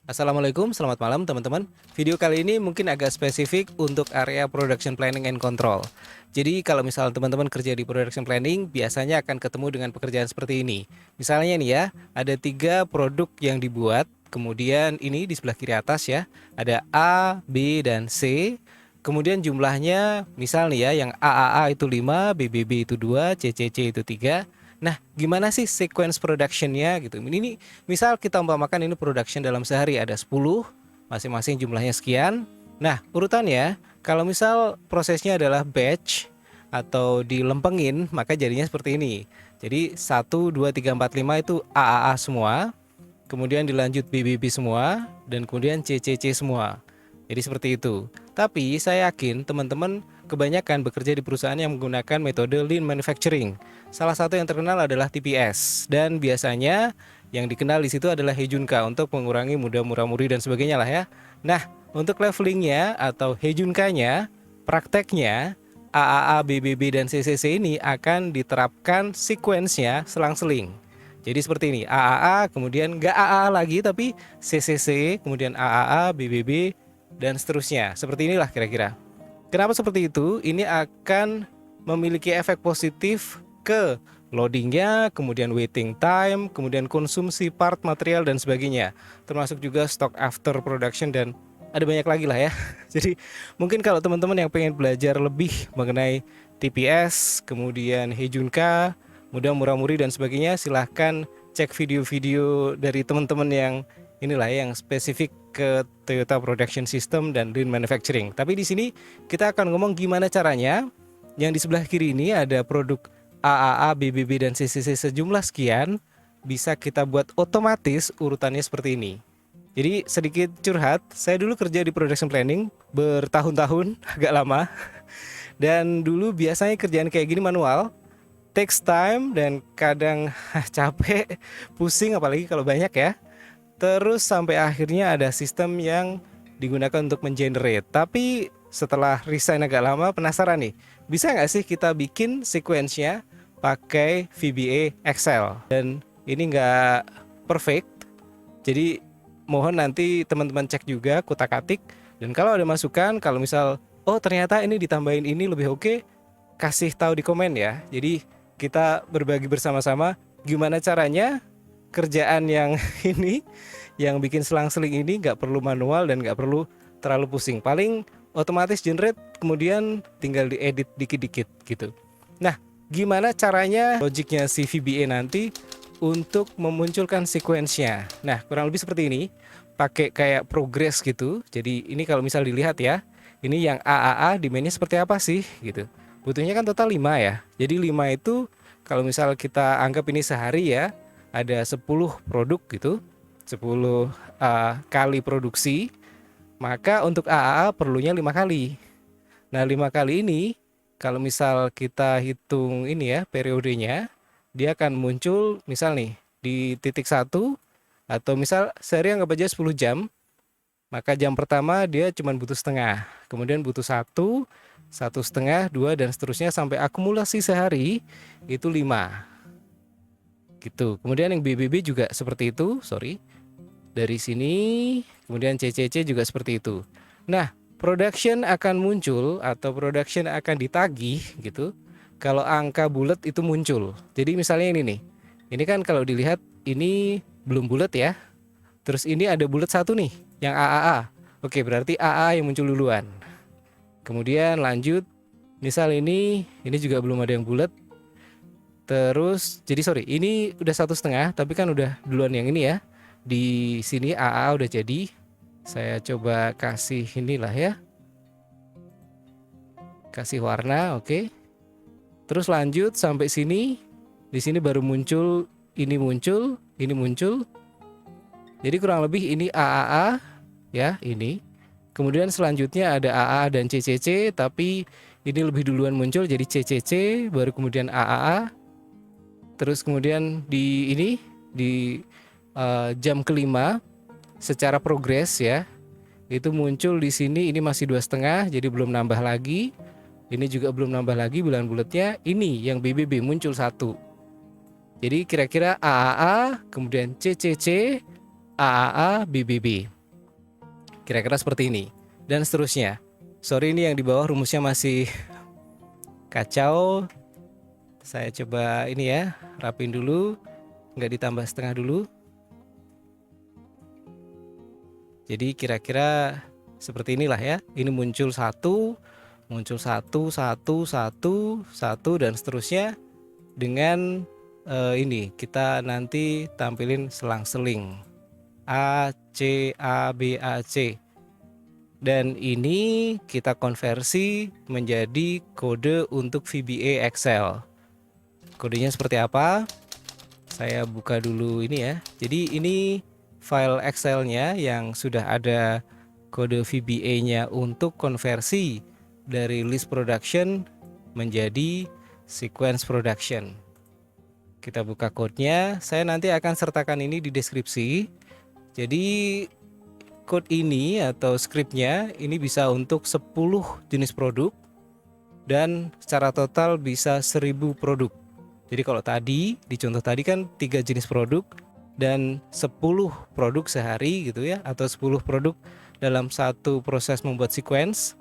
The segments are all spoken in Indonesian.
Assalamualaikum, selamat malam teman-teman. Video kali ini mungkin agak spesifik untuk area production planning and control. Jadi kalau misal teman-teman kerja di production planning, biasanya akan ketemu dengan pekerjaan seperti ini. Misalnya nih ya, ada 3 produk yang dibuat, kemudian ini di sebelah kiri atas ya, ada A, B, dan C. Kemudian jumlahnya misal nih ya, yang AAA itu 5, BBB itu 2, CCC itu 3. Nah, gimana sih sequence productionnya gitu? Ini misal kita umpamakan ini production dalam sehari ada 10, masing-masing jumlahnya sekian. Nah, urutannya kalau misal prosesnya adalah batch atau dilempengin, maka jadinya seperti ini. Jadi 1, 2, 3, 4, 5 itu AAA semua, kemudian dilanjut BBB semua, dan kemudian CCC semua. Jadi seperti itu. Tapi saya yakin teman-teman kebanyakan bekerja di perusahaan yang menggunakan metode lean manufacturing. Salah satu yang terkenal adalah TPS, dan biasanya yang dikenal di situ adalah Heijunka untuk mengurangi mudah-muri dan sebagainya lah ya. Nah, untuk levelingnya atau Heijunka-nya, prakteknya AAA, BBB, dan CCC ini akan diterapkan sequence-nya selang-seling. Jadi seperti ini, AAA, kemudian nggak AAA lagi tapi CCC, kemudian AAA, BBB, dan seterusnya. Seperti inilah kira-kira. Kenapa seperti itu? Ini akan memiliki efek positif ke loadingnya, kemudian waiting time, kemudian konsumsi part material dan sebagainya. Termasuk juga stock after production dan ada banyak lagi lah ya. Jadi mungkin kalau teman-teman yang pengen belajar lebih mengenai TPS, kemudian Heijunka, mudah murah-murih dan sebagainya, silahkan cek video-video dari teman-teman yang inilah ya, yang spesifik ke Toyota Production System dan Lean Manufacturing. Tapi di sini kita akan ngomong gimana caranya. Yang di sebelah kiri ini ada produk AAA, BBB, dan CCC sejumlah sekian, bisa kita buat otomatis urutannya seperti ini. Jadi sedikit curhat, saya dulu kerja di production planning bertahun-tahun, agak lama. Dan dulu biasanya kerjaan kayak gini manual, takes time dan kadang capek, pusing apalagi kalau banyak ya. Terus sampai akhirnya ada sistem yang digunakan untuk mengenerate. Tapi setelah resign agak lama, penasaran nih, bisa nggak sih kita bikin sequence-nya pakai VBA Excel? Dan ini nggak perfect, jadi mohon nanti teman-teman cek juga kutak-atik. Dan kalau ada masukan, kalau misal oh ternyata ini ditambahin ini lebih oke, kasih tahu di komen ya. Jadi kita berbagi bersama-sama gimana caranya kerjaan yang ini, yang bikin selang-seling ini nggak perlu manual dan nggak perlu terlalu pusing. Paling otomatis generate, kemudian tinggal diedit dikit-dikit gitu. Nah, gimana caranya logiknya si VBA nanti untuk memunculkan sequence-nya? Nah, kurang lebih seperti ini, pakai kayak progress gitu. Jadi ini kalau misal dilihat ya, ini yang AAA demandnya seperti apa sih gitu. Butuhnya kan total 5 ya. Jadi 5 itu kalau misal kita anggap ini sehari ya, ada 10 produk gitu, 10 kali produksi, maka untuk AAA perlunya 5 kali. Nah 5 kali ini kalau misal kita hitung ini ya periodenya, dia akan muncul misal nih di titik 1, atau misal sehari anggap aja 10 jam, maka jam pertama dia cuma butuh setengah, kemudian butuh 1, 1,5, 2, dan seterusnya sampai akumulasi sehari itu 5 gitu. Kemudian yang BBB juga seperti itu, dari sini, kemudian CCC juga seperti itu. Nah, production akan muncul atau production akan ditagih gitu kalau angka bulat itu muncul. Jadi misalnya ini nih, ini kan kalau dilihat ini belum bulat ya, terus ini ada bulat satu nih yang AAA. Oke, berarti AA yang muncul duluan. Kemudian lanjut, misal ini juga belum ada yang bulat. Terus jadi ini udah 1,5, tapi kan udah duluan yang ini ya. Di sini AA udah jadi. Saya coba kasih inilah ya, kasih warna, oke. Terus lanjut sampai sini. Di sini baru muncul, ini muncul, ini muncul. Jadi kurang lebih ini AAA ya, ini. Kemudian selanjutnya ada AA dan CCC, tapi ini lebih duluan muncul jadi CCC, baru kemudian AAA. Terus kemudian di ini di jam kelima secara progres ya, itu muncul di sini, ini masih 2,5, jadi belum nambah lagi. Ini juga belum nambah lagi bulan bulatnya. Ini yang BBB muncul 1. Jadi kira-kira AAA, kemudian CCC, AAA BBB. Kira-kira seperti ini. Dan seterusnya. Sorry ini yang di bawah rumusnya masih kacau. Saya coba ini ya, rapin dulu. Nggak ditambah setengah dulu. Jadi kira-kira seperti inilah ya. Ini muncul satu, satu, dan seterusnya. Dengan ini kita nanti tampilin selang-seling A, C, A, B, A, C. Dan ini kita konversi menjadi kode untuk VBA Excel. Kodenya seperti apa? Saya buka dulu ini ya. Jadi ini file Excel-nya yang sudah ada kode VBA-nya untuk konversi dari list production menjadi sequence production. Kita buka kodenya. Saya nanti akan sertakan ini di deskripsi. Jadi code ini atau scriptnya ini bisa untuk 10 jenis produk dan secara total bisa 1000 produk. Jadi kalau tadi di contoh tadi kan 3 jenis produk dan 10 produk sehari gitu ya, atau 10 produk dalam satu proses membuat sequence.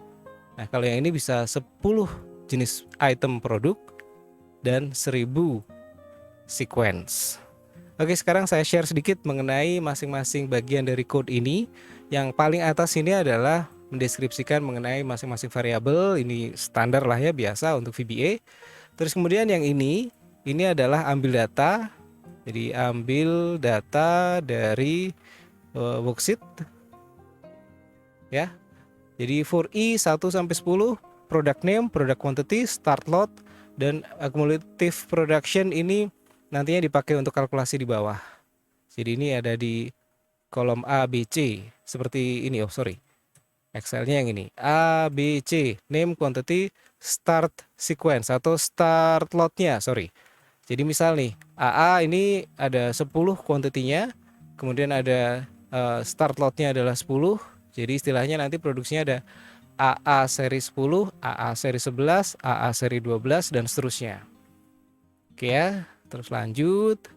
Nah kalau yang ini bisa 10 jenis item produk dan 1000 sequence. Oke, sekarang saya share sedikit mengenai masing-masing bagian dari code ini. Yang paling atas ini adalah mendeskripsikan mengenai masing-masing variabel. Ini standar lah ya, biasa untuk VBA. Terus kemudian yang ini adalah ambil data. Jadi ambil data dari worksheet ya. Jadi for I 1 sampai 10, product name, product quantity, start lot, dan accumulative production ini nantinya dipakai untuk kalkulasi di bawah. Jadi ini ada di kolom A, B, C. Seperti ini, Excel-nya yang ini. A, B, C. Name, quantity, start sequence atau start lot-nya, Jadi misal nih, AA ini ada 10 quantity-nya. Kemudian ada start lot-nya adalah 10. Jadi istilahnya nanti produksinya ada AA seri 10, AA seri 11, AA seri 12, dan seterusnya. Oke ya. Terus lanjut.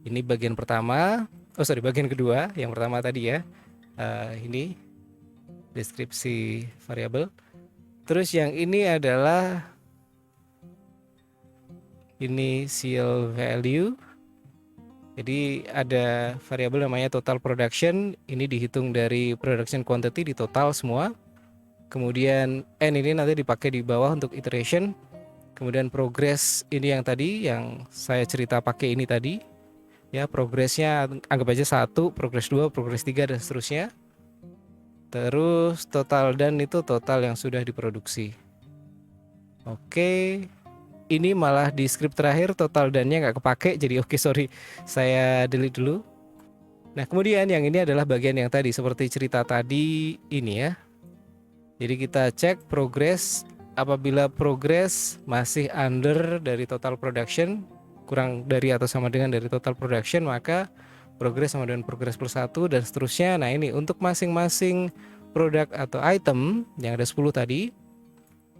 Ini bagian pertama. Bagian kedua. Yang pertama tadi ya. Ini deskripsi variabel. Terus yang ini adalah initial value. Jadi ada variabel namanya total production. Ini dihitung dari production quantity di total semua. Kemudian N ini nanti dipakai di bawah untuk iteration. Kemudian progress ini yang tadi yang saya cerita pakai ini tadi ya, progressnya anggap aja 1, progress 2, progress 3, dan seterusnya. Terus total dan itu total yang sudah diproduksi. Oke, ini malah di script terakhir total dannya nggak kepake, jadi saya delete dulu. Nah kemudian yang ini adalah bagian yang tadi seperti cerita tadi ini ya. Jadi kita cek progress. Apabila progress masih under dari total production, kurang dari atau sama dengan dari total production, maka progress sama dengan progress plus 1 dan seterusnya. Nah ini untuk masing-masing produk atau item yang ada 10 tadi,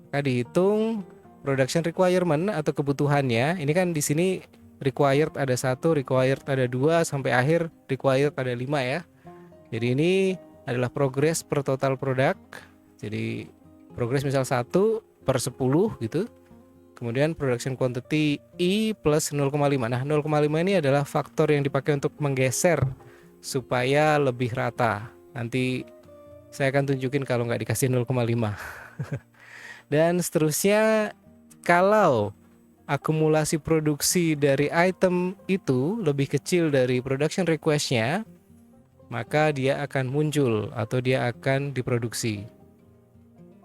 maka dihitung production requirement atau kebutuhannya. Ini kan di sini required ada 1, required ada 2, sampai akhir required ada 5 ya. Jadi ini adalah progress per total produk. Jadi progress misal 1 per 10 gitu. Kemudian production quantity I plus 0,5. Nah 0,5 ini adalah faktor yang dipakai untuk menggeser supaya lebih rata. Nanti saya akan tunjukin kalau nggak dikasih 0,5. Dan seterusnya, kalau akumulasi produksi dari item itu lebih kecil dari production request-nya, maka dia akan muncul atau dia akan diproduksi.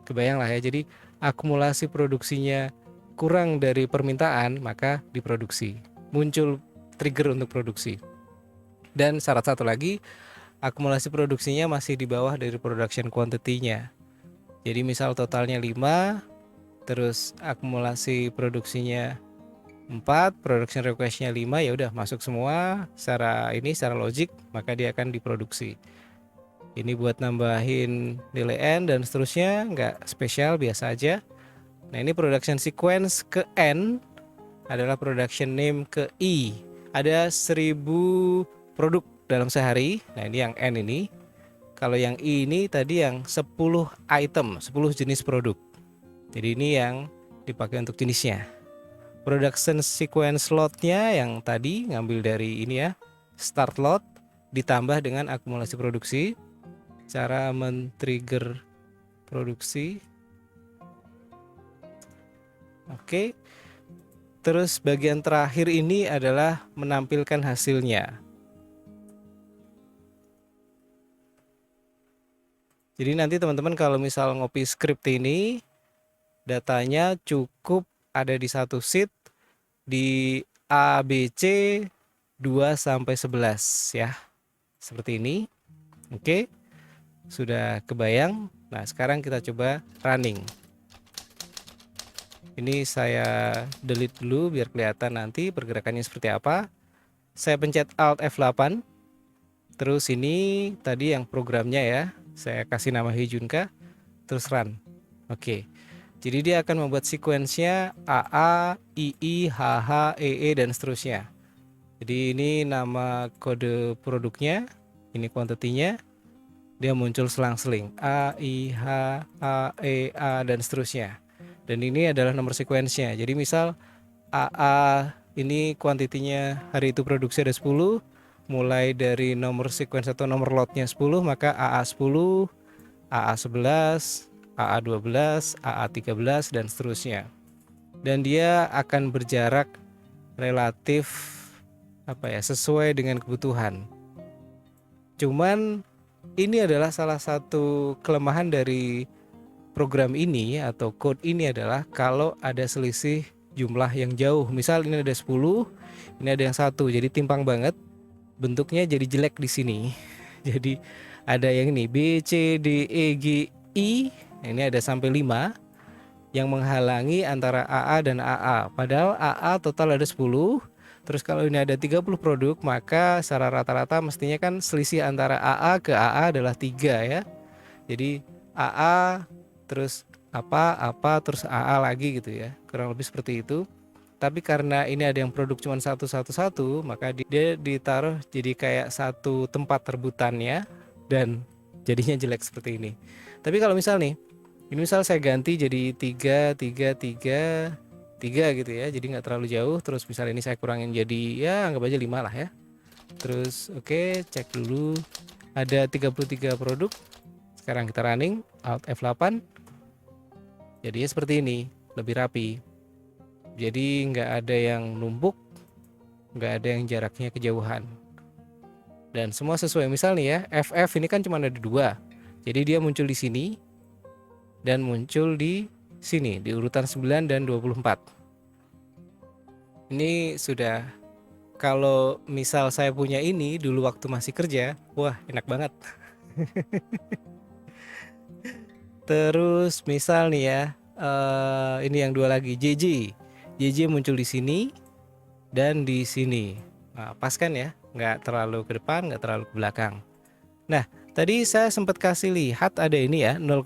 Kebayang lah ya, jadi akumulasi produksinya kurang dari permintaan, maka diproduksi. Muncul trigger untuk produksi. Dan syarat satu lagi, akumulasi produksinya masih di bawah dari production quantity-nya. Jadi misal totalnya 5, terus akumulasi produksinya 4, production request-nya 5, ya udah masuk semua secara logik, maka dia akan diproduksi. Ini buat nambahin nilai N dan seterusnya, nggak spesial, biasa aja. Nah ini production sequence ke N adalah production name ke I. Ada 1000 produk dalam sehari. Nah, ini yang N ini. Kalau yang I ini tadi yang 10 item, 10 jenis produk. Jadi ini yang dipakai untuk jenisnya. Production sequence lotnya yang tadi ngambil dari ini ya, start lot ditambah dengan akumulasi produksi. Cara men-trigger produksi. Oke. Terus bagian terakhir ini adalah menampilkan hasilnya. Jadi nanti teman-teman kalau misal ngopi script ini, datanya cukup ada di satu sheet di A, B, C 2 sampai 11 ya. Seperti ini. Oke. Sudah kebayang. Nah, sekarang kita coba running. Ini saya delete dulu biar kelihatan nanti pergerakannya seperti apa. Saya pencet Alt F8. Terus ini tadi yang programnya ya. Saya kasih nama Heijunka. Terus run. Oke. Jadi dia akan membuat sequence-nya AA, II, HH, EE dan seterusnya. Jadi ini nama kode produknya, ini quantity-nya. Dia muncul selang-seling A, I, H, A, E, A dan seterusnya. Dan ini adalah nomor sequence-nya. Jadi misal AA ini kuantitinya hari itu produksi ada 10, mulai dari nomor sequence atau nomor lotnya 10, maka AA 10, AA 11, AA 12, AA 13 dan seterusnya. Dan dia akan berjarak relatif sesuai dengan kebutuhan. Cuman ini adalah salah satu kelemahan dari program ini atau code ini adalah kalau ada selisih jumlah yang jauh. Misal ini ada 10, ini ada yang 1, jadi timpang banget. Bentuknya jadi jelek di sini. Jadi ada yang ini B, C, D, E, G, I. Ini ada sampai 5 yang menghalangi antara AA dan AA. Padahal AA total ada 10. Terus kalau ini ada 30 produk, maka secara rata-rata mestinya kan selisih antara AA ke AA adalah 3 ya. Jadi AA terus apa terus AA lagi gitu ya, kurang lebih seperti itu. Tapi karena ini ada yang produk cuma satu, maka dia ditaruh jadi kayak satu tempat rebutannya dan jadinya jelek seperti ini. Tapi kalau misal nih, ini misal saya ganti jadi 3 gitu ya, jadi nggak terlalu jauh. Terus misal ini saya kurangin jadi ya anggap aja 5 lah ya. Terus oke, cek dulu ada 33 produk. Sekarang kita running, Alt F8. Jadi seperti ini, lebih rapi. Jadi nggak ada yang numpuk, nggak ada yang jaraknya kejauhan. Dan semua sesuai. Misal nih ya, FF ini kan cuma ada 2. Jadi dia muncul di sini dan muncul di sini di urutan 9 dan 24. Ini sudah, kalau misal saya punya ini dulu waktu masih kerja, wah enak banget. Terus misal nih ya, ini yang 2 lagi, JJ muncul di sini dan di sini. Nah, pas kan ya, nggak terlalu ke depan, nggak terlalu ke belakang. Nah, tadi saya sempat kasih lihat ada ini ya, 0,5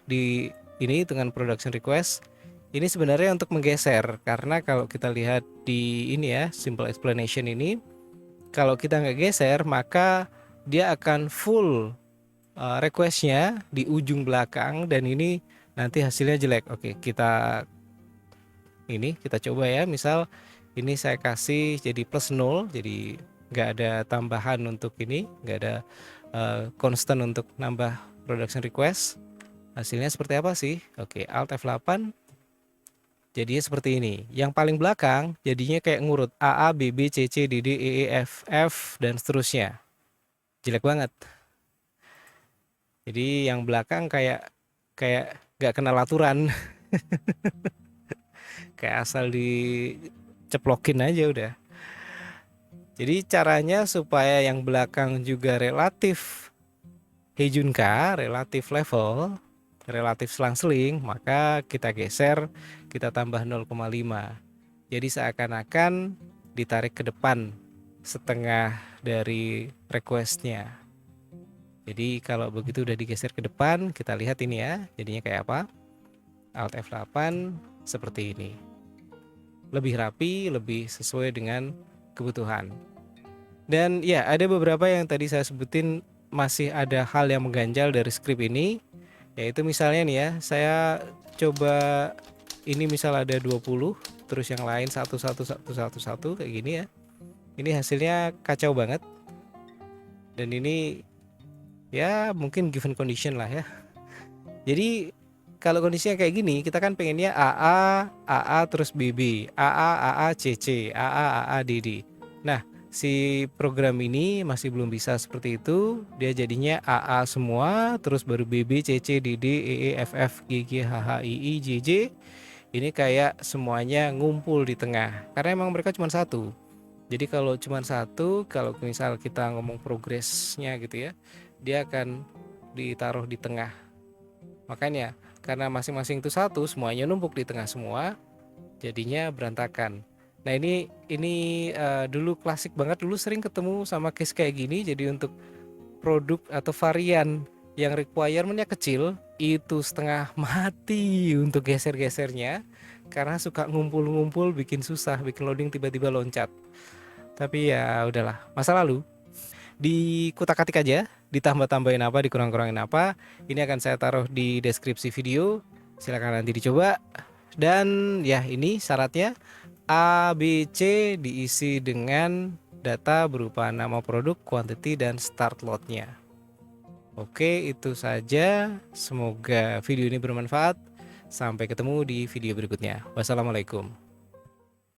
di ini dengan production request. Ini sebenarnya untuk menggeser, karena kalau kita lihat di ini ya, simple explanation ini, kalau kita nggak geser maka dia akan full requestnya di ujung belakang dan ini nanti hasilnya jelek. Oke, kita coba ya. Misal ini saya kasih jadi plus 0, jadi nggak ada tambahan untuk ini, nggak ada constant untuk nambah production request. Hasilnya seperti apa sih? Oke, Alt F8. Jadinya seperti ini. Yang paling belakang jadinya kayak ngurut AA, BB, CC, DD, EE, FF dan seterusnya. Jelek banget. Jadi yang belakang kayak gak kenal aturan. Kayak asal diceplokin aja udah. Jadi caranya supaya yang belakang juga relatif Heijunka, relatif level, relatif selang-seling, maka kita geser, kita tambah 0,5. Jadi seakan-akan ditarik ke depan setengah dari requestnya. Jadi kalau begitu udah digeser ke depan, kita lihat ini ya, jadinya kayak apa? Alt F8 seperti ini. Lebih rapi, lebih sesuai dengan kebutuhan. Dan ya, ada beberapa yang tadi saya sebutin masih ada hal yang mengganjal dari script ini, yaitu misalnya nih ya, saya coba ini misal ada 20, terus yang lain satu satu satu satu satu kayak gini ya. Ini hasilnya kacau banget. Dan ini ya mungkin given condition lah ya. Jadi kalau kondisinya kayak gini, kita kan pengennya AA terus BB, AA CC, AA DD. Nah, si program ini masih belum bisa seperti itu. Dia jadinya AA semua, terus baru BB, CC, DD, EE, FF, GG, HH, II, JJ. Ini kayak semuanya ngumpul di tengah. Karena emang mereka cuma satu. Jadi kalau cuma satu, kalau misal kita ngomong progresnya gitu ya, dia akan ditaruh di tengah. Makanya karena masing-masing itu satu, semuanya numpuk di tengah semua, jadinya berantakan. Nah ini dulu klasik banget, dulu sering ketemu sama case kayak gini. Jadi untuk produk atau varian yang requirementnya kecil, itu setengah mati untuk geser-gesernya, karena suka ngumpul-ngumpul bikin susah, bikin loading tiba-tiba loncat. Tapi ya udahlah, masa lalu. Dikutak-katik aja, ditambah-tambahin apa, dikurang-kurangin apa. Ini akan saya taruh di deskripsi video. Silakan nanti dicoba. Dan ya ini syaratnya A, B, C diisi dengan data berupa nama produk, quantity, dan start lotnya. Oke, itu saja. Semoga video ini bermanfaat. Sampai ketemu di video berikutnya. Wassalamualaikum.